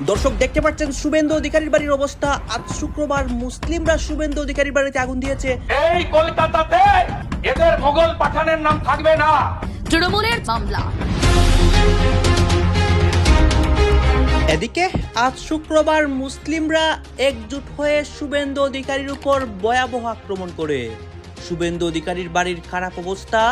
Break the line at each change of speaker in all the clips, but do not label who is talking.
দর্শক দেখতে পাচ্ছেন শুভেন্দু অধিকারীর বাড়ির অবস্থা। আজ শুক্রবার মুসলিমরা শুভেন্দু অধিকারীর বাড়িতে আগুন দিয়েছে।
এই কলকাতাতে এদের মোগল পাঠানের নাম থাকবে না।
তৃণমূলের মামলা।
এদিকে আজ শুক্রবার মুসলিমরা একজুট হয়ে শুভেন্দু অধিকারীর উপর ভয়াবহ আক্রমণ করে। শুভেন্দু অধিকারীর বাড়ির খারাপ অবস্থা।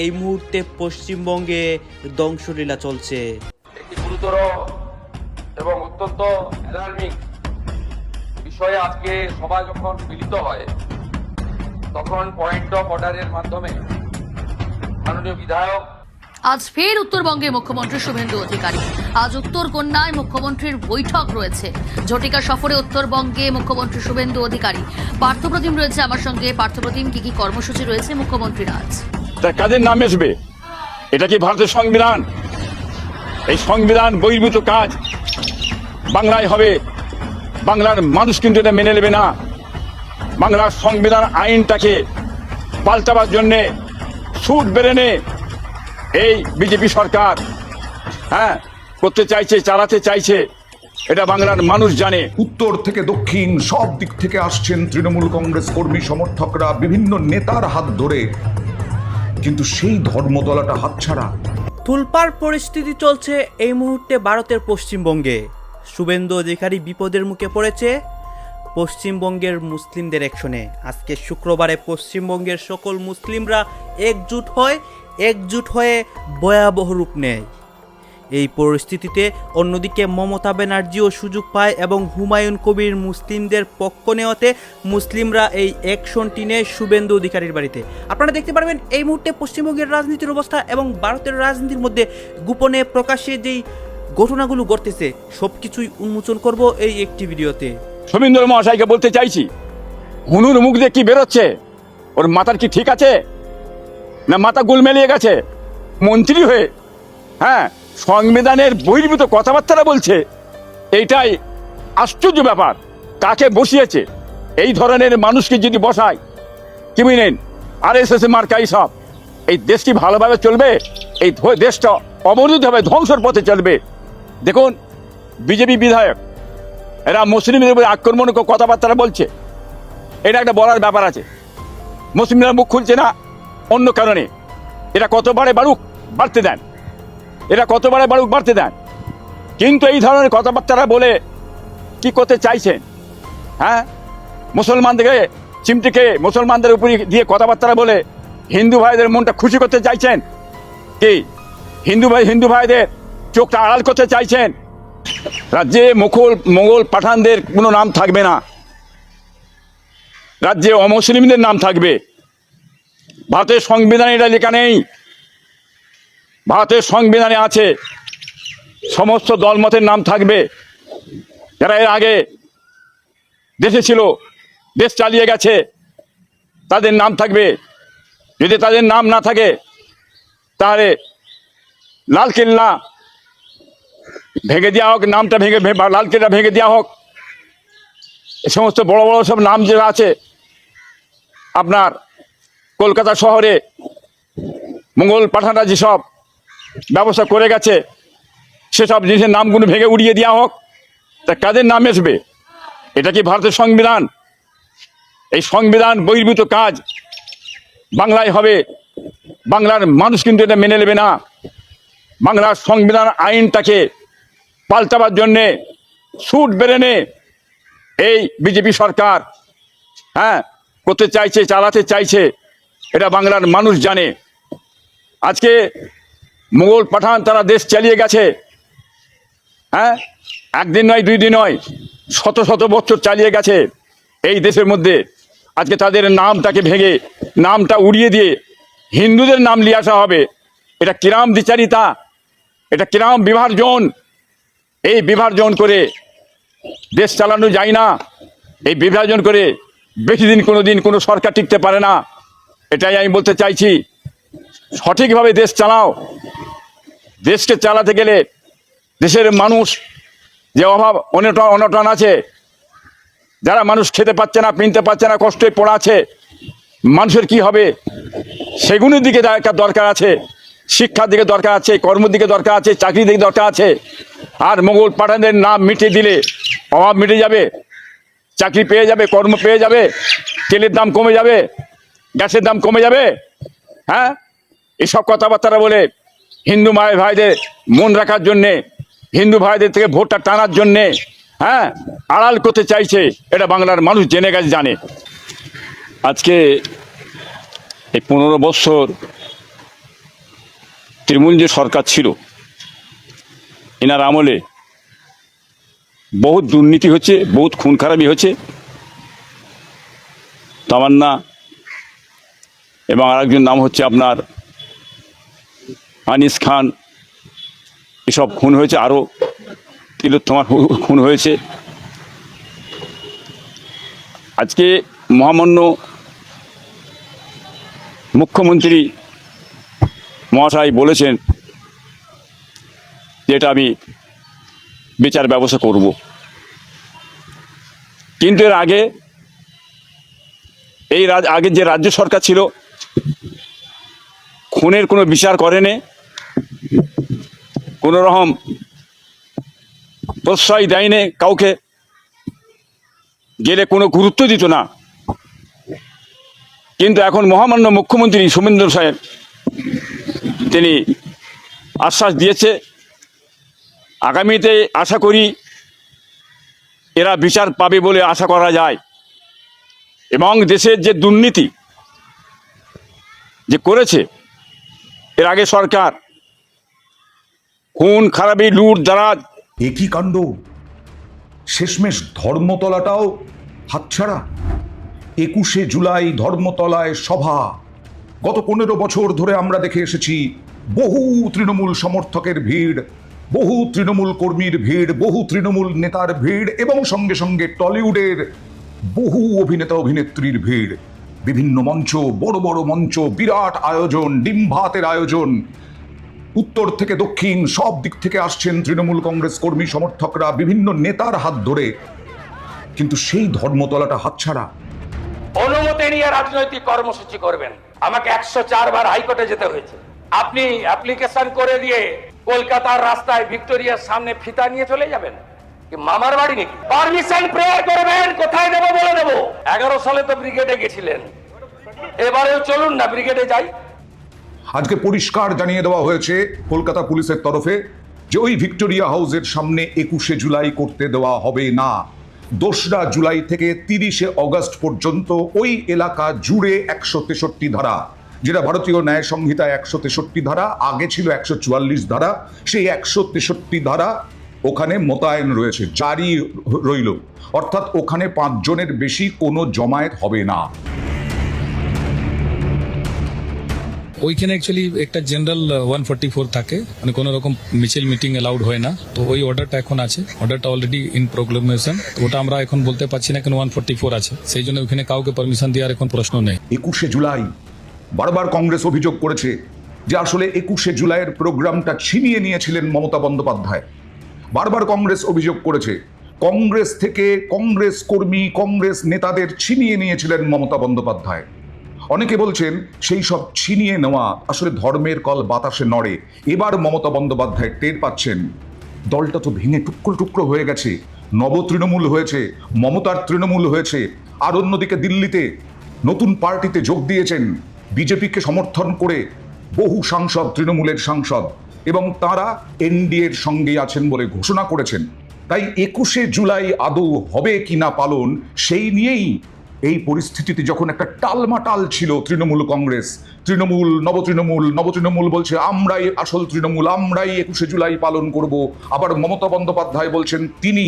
এই মুহূর্তে পশ্চিমবঙ্গে ধ্বংসলীলা চলছে।
একটি গুরুতর এবং অত্যন্ত অ্যালার্মিং বিষয়ে আজকে সবাই যখন মিলিত হয় তখন পয়েন্ট অফ অর্ডারের মাধ্যমে মাননীয় বিধায়ক
আজ ফের উত্তরবঙ্গের মুখ্যমন্ত্রী শুভেন্দু অধিকারী। আজ উত্তরকন্যায় মুখ্যমন্ত্রীর বৈঠক রয়েছে। ঝটিকা সফরে উত্তরবঙ্গে মুখ্যমন্ত্রী শুভেন্দু অধিকারী। পার্থপ্রতিম রয়েছে আমার সঙ্গে। পার্থপ্রতিম, কি কি কর্মসূচি রয়েছে মুখ্যমন্ত্রীর আজ?
কাদের নাম আসবে? এটা কি ভারতের সংবিধান? এই সংবিধান বহির্ভূত কাজ বাংলায় হবে। বাংলার মানুষ কিন্তু এটা মেনে নেবে না। বাংলার সংবিধান আইনটাকে পাল্টাবার জন্য সুদ বেড়ে এই বিজেপি সরকার করতে চাইছে, চালাতে চাইছে। এটা বাংলার মানুষ জানে।
উত্তর থেকে দক্ষিণ সব দিক থেকে আসছেন তৃণমূল কংগ্রেস কর্মী সমর্থকরা বিভিন্ন নেতার হাত ধরে, কিন্তু সেই ধর্মতলাটা হাতছাড়া।
তুলপাড় পরিস্থিতি চলছে এই মুহূর্তে ভারতের পশ্চিমবঙ্গে। শুভেন্দু অধিকারী বিপদের মুখে পড়েছে পশ্চিমবঙ্গের মুসলিমদের অ্যাকশনে। আজকে শুক্রবারে পশ্চিমবঙ্গের সকল মুসলিমরা একজুট হয়ে ভয়াবহ রূপ নেয় এই পরিস্থিতিতে। অন্যদিকে মমতা ব্যানার্জিও সুযোগ পায় এবং হুমায়ুন কবির মুসলিমদের পক্ষ নেওয়াতে মুসলিমরা এই অ্যাকশনটি নেয় শুভেন্দু অধিকারীর বাড়িতে। আপনারা দেখতে পারবেন এই মুহূর্তে পশ্চিমবঙ্গের রাজনীতির অবস্থা এবং ভারতের রাজনীতির মধ্যে গোপনে প্রকাশ্যে যেই ঘটনাগুলো ঘটতেছে সব কিছুই উন্মোচন করব এই একটি ভিডিওতে।
শুভেন্দু মহাশয়কে বলতে চাইছি, হুনুর মুখ দিয়ে কি বেরোচ্ছে? ওর মাথার কি ঠিক আছে না মাথা গোল মেলিয়ে গেছে? মন্ত্রী হয়ে সংবিধানের বহির্ভূত কথাবার্তা বলছে। এইটাই আশ্চর্য ব্যাপার। কাকে বসিয়েছে? এই ধরনের মানুষকে যদি বসায়, কি বুঝলেন, RSS মার্কাই সব, এই দেশ কি ভালোভাবে চলবে? এই দেশটা অবরোধ হবে, ধ্বংসের পথে চলবে। দেখুন, বিজেপি বিধায়ক এরা মুসলিমদের উপরে আক্রমণ কথাবার্তা বলছে। এটা একটা বলার ব্যাপার আছে। মুসলিমরা মুখ খুলছে না অন্য কারণে। এরা কতবারে বাড়তে দেন, কিন্তু এই ধরনের কথাবার্তা বলে কি করতে চাইছেন? মুসলমানদেরকে চিমটিকে মুসলমানদের উপরে দিয়ে কথাবার্তা বলে হিন্দু ভাইদের মনটা খুশি করতে চাইছেন কি? হিন্দু ভাইদের চোখটা আড়াল করতে চাইছেন? রাজ্যে মোগল পাঠানদের কোনো নাম থাকবে না, রাজ্যে অমুসলিমদের নাম থাকবে। ভারতের সংবিধানে এটা লেখা নেই। ভারতের সংবিধানে আছে সমস্ত দলমতের নাম থাকবে। যারা এর আগে দেশে ছিল, দেশ চালিয়ে গেছে, তাদের নাম থাকবে। যদি তাদের নাম না থাকে তাহলে লালকেল্লা ভেঙে দেওয়া হোক, নামটা লালকেল্লা ভেঙে দেওয়া হোক। এই সমস্ত বড় বড় সব নাম যারা আছে আপনার কলকাতা শহরে মোগল পাঠানরা যেসব ব্যবস্থা করে গেছে সেসব জিনিসের নামগুলো ভেঙে উড়িয়ে দেওয়া হোক। তা কাদের নাম আসবে? এটা কি ভারতের সংবিধান? এই সংবিধান বহির্ভূত কাজ বাংলায় হবে। বাংলার মানুষ কিন্তু এটা মেনে নেবে না। বাংলার সংবিধান আইনটাকে পাল্টাবার জন্যে সুদ বেড়ে এই বিজেপি সরকার করতে চাইছে, চালাতে চাইছে। এটা বাংলার মানুষ জানে। আজকে মোগল পাঠান তারা দেশ চালিয়ে গেছে। একদিন নয়, 2 দিন নয়, শত শত বছর চালিয়ে গেছে এই দেশের মধ্যে। আজকে তাদের নামটাকে ভেঙে, নামটা উড়িয়ে দিয়ে হিন্দুদের নাম নিয়ে আসা হবে। এটা কিরাম দ্বিচারিতা, এটা কিরাম বিভাজন। এই বিভাজন করে দেশ চালানো যায় না। এই বিভাজন করে বেশি দিন কোনো সরকার টিকতে পারে না। এটাই আমি বলতে চাইছি। সঠিকভাবে দেশ চালাও। দেশকে চালাতে গেলে দেশের মানুষ যে অভাব অনটন আছে, যারা মানুষ খেতে পাচ্ছে না, পিনতে পাচ্ছে না, কষ্টে পড়া আছে, মানুষের কি হবে সেগুলোর দিকে দরকার আছে। শিক্ষার দিকে দরকার আছে, কর্মের দিকে দরকার আছে, চাকরির দিকে দরকার আছে। আর মোগল পাঠানদের নাম মিটিয়ে দিলে অভাব মিটে যাবে, চাকরি পেয়ে যাবে, কর্ম পেয়ে যাবে, তেলের দাম কমে যাবে, গ্যাসের দাম কমে যাবে। হ্যাঁ, এসব কথাবার্তা বলে হিন্দু ভাইদের মন রাখার জন্যে, হিন্দু ভাইদের থেকে ভোটটা টানার জন্যে, হ্যাঁ, আড়াল করতে চাইছে। এটা বাংলার মানুষ জেনে গেছে, জানে। আজকে এই 15 বছর তৃণমূল যে সরকার ছিল, এনার আমলে বহুত দুর্নীতি হচ্ছে, বহুত খুন খারাপি হচ্ছে। তামান্না এবং আরেকজন নাম হচ্ছে আপনার আনিস খান, এসব খুন হয়েছে। আরও তিলোত্তমার খুন হয়েছে। আজকে মহামান্য মুখ্যমন্ত্রী মহাশয় বলেছেন যে এটা আমি বিচার ব্যবস্থা করব, কিন্তু এর আগে আগের যে রাজ্য সরকার ছিল খুনের কোনো বিচার করেনি, কোনো রকম প্রশ্রয় দেয়নি, কাউকে গেলে কোনো গুরুত্ব দিত না। কিন্তু এখন মহামান্য মুখ্যমন্ত্রী শুভেন্দু সাহেব তিনি আশ্বাস দিয়েছে, আগামীতে আশা করি এরা বিচার পাবে বলে আশা করা যায়। এবং দেশের যে দুর্নীতি যে করেছে এর আগে সরকার, খুন খারাপি, লুট দারাজ,
একই কাণ্ড, শেষমেশ ধর্মতলাটাও হাতছাড়া। 21শে জুলাই ধর্মতলায় সভা। গত 15 বছর ধরে আমরা দেখে এসেছি বহু তৃণমূল সমর্থকের ভিড়, বহু তৃণমূল কর্মীর ভিড়, বহু তৃণমূল নেতার ভিড় এবং সঙ্গে সঙ্গে টলিউডের বহু অভিনেতা অভিনেত্রীর ভিড়। বিভিন্ন মঞ্চ, বড় বড় মঞ্চ, বিরাট আয়োজন, ডিম ভাতের আয়োজন। উত্তর থেকে দক্ষিণ সব দিক থেকে আসছেন তৃণমূল কংগ্রেস কর্মী সমর্থকরা বিভিন্ন নেতার হাত ধরে, কিন্তু সেই ধর্মতলাটা হাতছাড়া।
অনুমতি নিয়ে রাজনৈতিক কর্মসূচি করবেন। আমাকে 104 বার হাইকোর্টে যেতে হয়েছে। আপনি অ্যাপ্লিকেশন করে দিয়ে কলকাতার রাস্তায় ভিক্টোরিয়ার সামনে ফিতা নিয়ে চলে যাবেন? কি মামার বাড়ি নাকি? পারমিশন প্রেয়ার করবেন, কোথায় দেবো বলে দেবো। 11 সালে তো ব্রিগেডে গেছিলেন, এবারেও চলুন না ব্রিগেডে যাই।
আজকে পরিষ্কার জানিয়ে দেওয়া হয়েছে কলকাতা পুলিশের তরফে যে ওই ভিক্টোরিয়া হাউসের সামনে 21শে জুলাই করতে দেওয়া হবে না। 2রা জুলাই থেকে 30শে অগস্ট পর্যন্ত ওই এলাকা জুড়ে 163 ধারা, যেটা ভারতীয় ন্যায় সংহিতায় 163 ধারা, আগে ছিল 144 ধারা, সেই 163 ধারা ওখানে মোতায়েন রয়েছে, জারি রইল। অর্থাৎ ওখানে 5 জনের বেশি কোনো জমায়েত হবে না।
ওইখানে অ্যাকচুয়ালি একটা জেনারেল 144 থাকে, মানে কোনো রকম মিছিল মিটিং অ্যালাউড হয় না। তো ওই অর্ডারটা এখন আছে, অর্ডারটা অলরেডি ইন প্রোক্লেমেশন। ওটা আমরা এখন বলতে পারছি না কেন 144 আছে, সেই জন্য ওইখানে কাউকে পারমিশন দেওয়ার এখন প্রশ্ন নেই।
21শে জুলাই বারবার কংগ্রেস অভিযোগ করেছে যে আসলে 21শে জুলাইয়ের প্রোগ্রামটা ছিনিয়ে নিয়েছিলেন মমতা বন্দ্যোপাধ্যায়। বারবার কংগ্রেস অভিযোগ করেছে কংগ্রেস থেকে কংগ্রেস কর্মী, কংগ্রেস নেতাদের ছিনিয়ে নিয়েছিলেন মমতা বন্দ্যোপাধ্যায়। অনেকে বলছেন সেই সব ছিনিয়ে নেওয়া আসলে ধর্মের কল বাতাসে নড়ে। এবার মমতা বন্দ্যোপাধ্যায় টের পাচ্ছেন দলটা তো ভেঙে টুকরো টুকরো হয়ে গেছে, নব তৃণমূল হয়েছে, মমতার তৃণমূল হয়েছে। আর অন্যদিকে দিল্লিতে নতুন পার্টিতে যোগ দিয়েছেন বিজেপিকে সমর্থন করে বহু সাংসদ, তৃণমূলের সাংসদ, এবং তারা এনডিএর সঙ্গে আছেন বলে ঘোষণা করেছেন। তাই 21শে জুলাই আদৌ হবে কিনা পালন, সেই নিয়েই এই পরিস্থিতিতে যখন একটা টালমাটাল ছিল তৃণমূল কংগ্রেস, তৃণমূল নবতৃণমূল বলছে আমরাই আসল তৃণমূল, আমরাই 21শে জুলাই পালন করব। আবার মমতা বন্দ্যোপাধ্যায় বলছেন, তিনি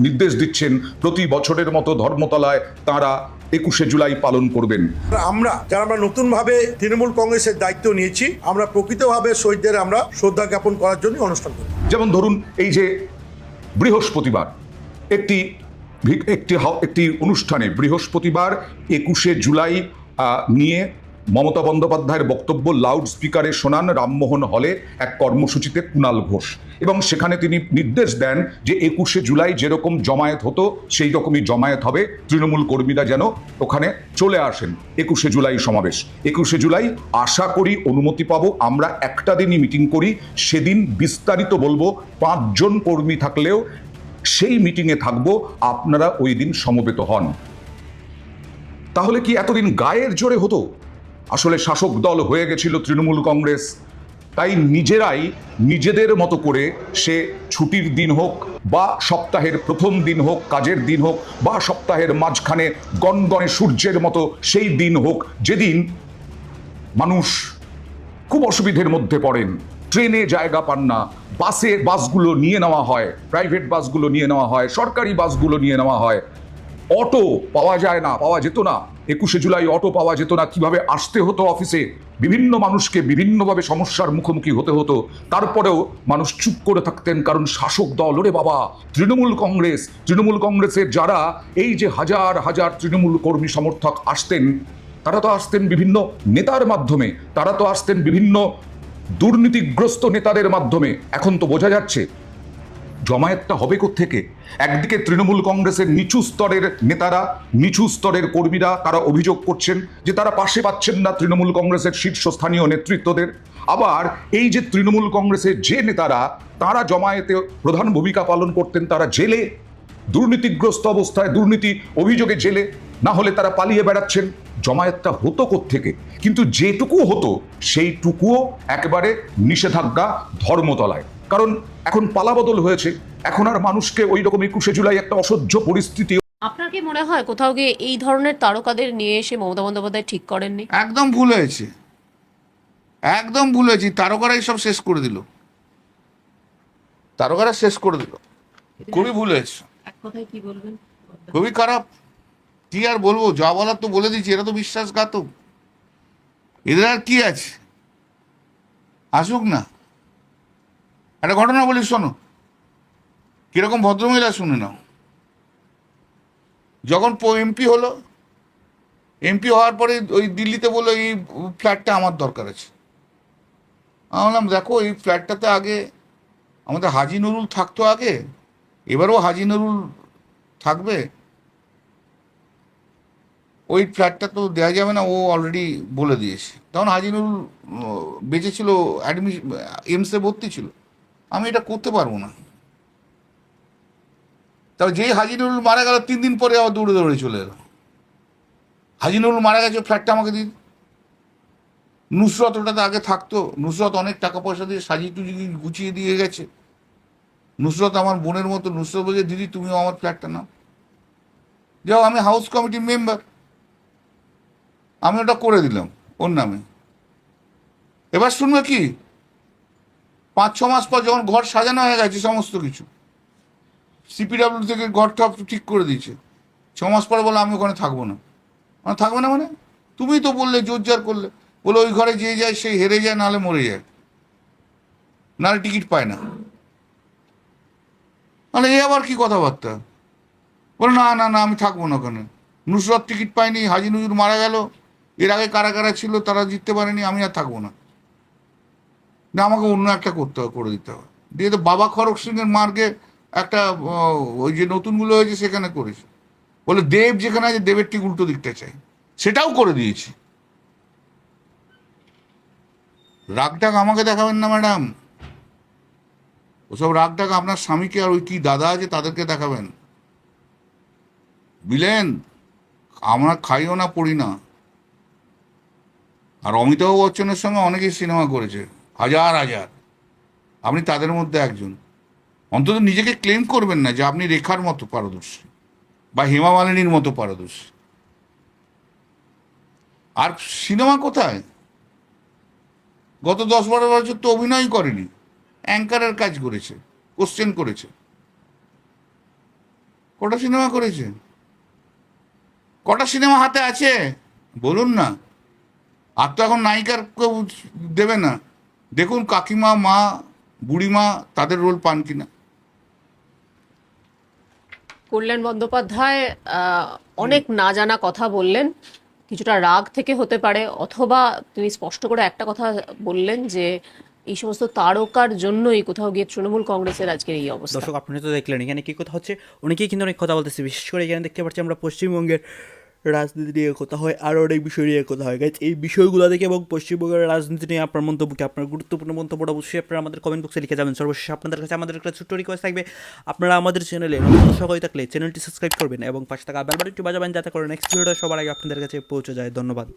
নির্দেশ দিচ্ছেন প্রতি বছরের মতো ধর্মতলায় তারা 21শে জুলাই পালন করবেন।
আমরা নতুনভাবে তৃণমূল কংগ্রেসের দায়িত্ব নিয়েছি, আমরা প্রকৃতভাবে শহীদদের আমরা শ্রদ্ধা জ্ঞাপন করার জন্য অনুষ্ঠান করি।
যেমন ধরুন এই যে বৃহস্পতিবার একটি অনুষ্ঠানে বৃহস্পতিবার 21শে জুলাই নিয়ে মমতা বন্দ্যোপাধ্যায়ের বক্তব্য লাউড স্পিকারে শোনান রামমোহন হলে এক কর্মসূচিতে কুণাল ঘোষ, এবং সেখানে তিনি নির্দেশ দেন যে 21শে জুলাই যেরকম জমায়েত হতো সেই রকমই জমায়েত হবে, তৃণমূল কর্মীরা যেন ওখানে চলে আসেন 21শে জুলাই সমাবেশ। 21শে জুলাই আশা করি অনুমতি পাবো, আমরা একটা দিনই মিটিং করি, সেদিন বিস্তারিত বলবো, 5 জন কর্মী থাকলেও সেই মিটিংয়ে থাকবো, আপনারা ওই দিন সমবেত হন। তাহলে কি এতদিন গায়ের জোরে হতো? আসলে শাসক দল হয়ে গেছিল তৃণমূল কংগ্রেস, তাই নিজেরাই নিজেদের মতো করে সে ছুটির দিন হোক বা সপ্তাহের প্রথম দিন হোক, কাজের দিন হোক, বা সপ্তাহের মাঝখানে গনগনে সূর্যের মতো সেই দিন হোক যেদিন মানুষ খুব অসুবিধের মধ্যে পড়েন, ট্রেনে জায়গা পান না, বাসগুলো নিয়ে নেওয়া হয়, প্রাইভেট বাসগুলো নিয়ে নেওয়া হয়, সরকারি বাসগুলো নিয়ে নেওয়া হয়, অটো পাওয়া যায় না, পাওয়া যেত না। 21শে জুলাই অটো পাওয়া যেত না, কিভাবে আসতে হতো অফিসে, বিভিন্ন মানুষকে বিভিন্নভাবে সমস্যার মুখোমুখি হতে হতো। তারপরেও মানুষ চুপ করে থাকতেন, কারণ শাসক দল, ওরে বাবা তৃণমূল কংগ্রেসের যারা এই যে হাজার হাজার তৃণমূল কর্মী সমর্থক আসতেন, তারা তো আসতেন বিভিন্ন নেতার মাধ্যমে, তারা তো আসতেন বিভিন্ন দুর্নীতিগ্রস্ত নেতাদের মাধ্যমে। এখন তো বোঝা যাচ্ছে জমায়েতটা হবে কোত্থেকে। একদিকে তৃণমূল কংগ্রেসের নিচু স্তরের নেতারা, নিচু স্তরের কর্মীরা তারা অভিযোগ করছেন যে তারা পাশে পাচ্ছেন না তৃণমূল কংগ্রেসের শীর্ষস্থানীয় নেতৃত্বদের। আবার এই যে তৃণমূল কংগ্রেসের যে নেতারা তারা জমায়েতে প্রধান ভূমিকা পালন করতেন, তারা জেলে, দুর্নীতিগ্রস্ত অবস্থায়, দুর্নীতি অভিযোগে জেলে, না হলে তারা পালিয়ে বেড়াচ্ছেন। জমায়েতটা হতো কোত্থেকে? কিন্তু যেটুকু হতো সেইটুকুও একেবারে নিষেধাজ্ঞা ধর্মতলায়, কারণ এখন পালাবদল হয়েছে, এখন আর মানুষকে ওই রকম 21শে জুলাই একটা অসহ্য পরিস্থিতি।
আপনার কি মনে হয় কোথাও গিয়ে এই ধরনের তারকাদের নিয়ে এসে মমতা বন্দ্যোপাধ্যায় ঠিক করেননি?
একদম ভুল হয়েছে, একদম ভুল হয়েছে। তারকারাই সব শেষ করে দিল, তারকারা শেষ করে দিল, খুবই ভুল হয়েছে।
এক কথায় কি বলবেন?
খুবই খারাপ। কি আর বলবো, যা বলার তো বলে দিচ্ছি। এরা তো বিশ্বাসঘাতক, এদের আর কি আছে, আসুক না। একটা ঘটনা বলি, শোনো কিরকম ভদ্রমহিলা, শুনে নাও। যখন এমপি হলো, এমপি হওয়ার পরে ওই দিল্লিতে বললো এই ফ্ল্যাটটা আমার দরকার আছে। আমি বললাম দেখো এই ফ্ল্যাটটাতে আগে আমাদের হাজি নুরুল থাকতো আগে, এবারও হাজি নুরুল থাকবে, ওই ফ্ল্যাটটা তো দেওয়া যাবে না, ও অলরেডি বলে দিয়েছে। তখন হাজি নুরুল বেঁচে ছিল, এমসে ভর্তি ছিল। আমি এটা করতে পারবো না। তবে যেই হাজি নুরুল মারা গেল 3 দিন পরে আবার দৌড়ে দৌড়ে চলে এলো। হাজি নুরুল মারা গেছে, ফ্ল্যাটটা আমাকে দিন। নুসরত ওটাতে আগে থাকতো, নুসরত অনেক টাকা পয়সা দিয়ে সাজিয়ে টুজিয়ে গুছিয়ে দিয়ে গেছে। নুসরত আমার বোনের মতো। নুসরত বলছে দিদি তুমিও আমার ফ্ল্যাটটা নাও। যাও, আমি হাউস কমিটির মেম্বার, আমি ওটা করে দিলাম ওর নামে। এবার শুনবে কি, 5-6 মাস পর যখন ঘর সাজানো হয়ে গেছে সমস্ত কিছু, সিপিডাব্লিউ থেকে ঘরটা ঠিক করে দিয়েছে, 6 মাস পরে বলে আমি ওখানে থাকবো না। থাকবে না মানে? তুমিই তো বললে, জোরজার করলে, বলে ওই ঘরে যে যায় সেই হেরে যায়, নাহলে মরে যায়, নাহলে টিকিট পায় না। তাহলে এ আবার কি কথাবার্তা? বলে না না না আমি থাকবো না ওখানে। নুসরত টিকিট পায়নি, হাজি নজরুল মারা গেল, এর আগে কারা কারা ছিল তারা জিততে পারেনি, আমি আর থাকবো না, না আমাকে অন্য একটা করে দিতে হবে। দিয়ে তো বাবা খড়গ সিংয়ের মার্গে একটা ওই যে নতুনগুলো হয়েছে সেখানে করেছে। বলে দেব যেখানে আছে দেবের ঠিক উল্টো দিকটা চাই, সেটাও করে দিয়েছি। রাগটাগ আমাকে দেখাবেন না ম্যাডাম, ওসব রাগটাগ আপনার স্বামীকে আর ওই কি দাদা আছে তাদেরকে দেখাবেন। বিলেন আমরা খাইও না পড়ি না। আর অমিতাভ বচ্চনের সঙ্গে অনেকেই সিনেমা করেছে, হাজার হাজার, আপনি তাদের মধ্যে একজন। অন্তত নিজেকে ক্লেম করবেন না যে আপনি রেখার মতো পারদর্শী বা হেমা মালিনীর মতো পারদর্শী। আর সিনেমা কোথায়? গত 10-12 বছর তো অভিনয় করেনি, অ্যাঙ্কারের কাজ করেছে, কোশ্চেন করেছে। কটা সিনেমা করেছে? কটা সিনেমা হাতে আছে বলুন না? আর তো এখন নায়িকার কেউ দেবে না। দেখুন কাকিমা, মা, বুড়িমা তাদের রোল পান কিনা।
কল্যাণ বন্দ্যোপাধ্যায় অনেক না জানা কথা বললেন, কিছুটা রাগ থেকে হতে পারে, অথবা তিনি স্পষ্ট করে একটা কথা বললেন যে এই সমস্ত তারকার জন্যই কোথাও গিয়ে তৃণমূল কংগ্রেসের আজকের এই অবস্থা।
দর্শক, আপনারা তো দেখলেন এখানে কি কথা হচ্ছে, অনেকেই কিন্তু অনেক কথা বলতেছে। বিশেষ করে এখানে দেখতে পাচ্ছি আমরা পশ্চিমবঙ্গের রাজনীতি নিয়ে কথা হয়, আরও অনেক বিষয় নিয়ে কথা হয়। গাইজ, এই বিষয়গুলো দেখে এবং পশ্চিমবঙ্গের রাজনীতি নিয়ে আপনার মন্তব্যকে, আপনার গুরুত্বপূর্ণ মন্তব্যটা অবশ্যই আপনারা আমাদের কমেন্ট বক্সে লিখে যাবেন। সর্বশেষ আপনাদের কাছে আমাদের একটা ছোট্ট রিকোয়েস্ট থাকবে, আপনারা আমাদের চ্যানেলে দর্শক হয়ে থাকলে চ্যানেলটি সাবস্ক্রাইব করবেন এবং পাশে থাকা বেল বাটনটি বাজাবেন, যাতে করে নেক্সট ভিডিওটা সবার আগে আপনাদের কাছে পৌঁছে যায়। ধন্যবাদ।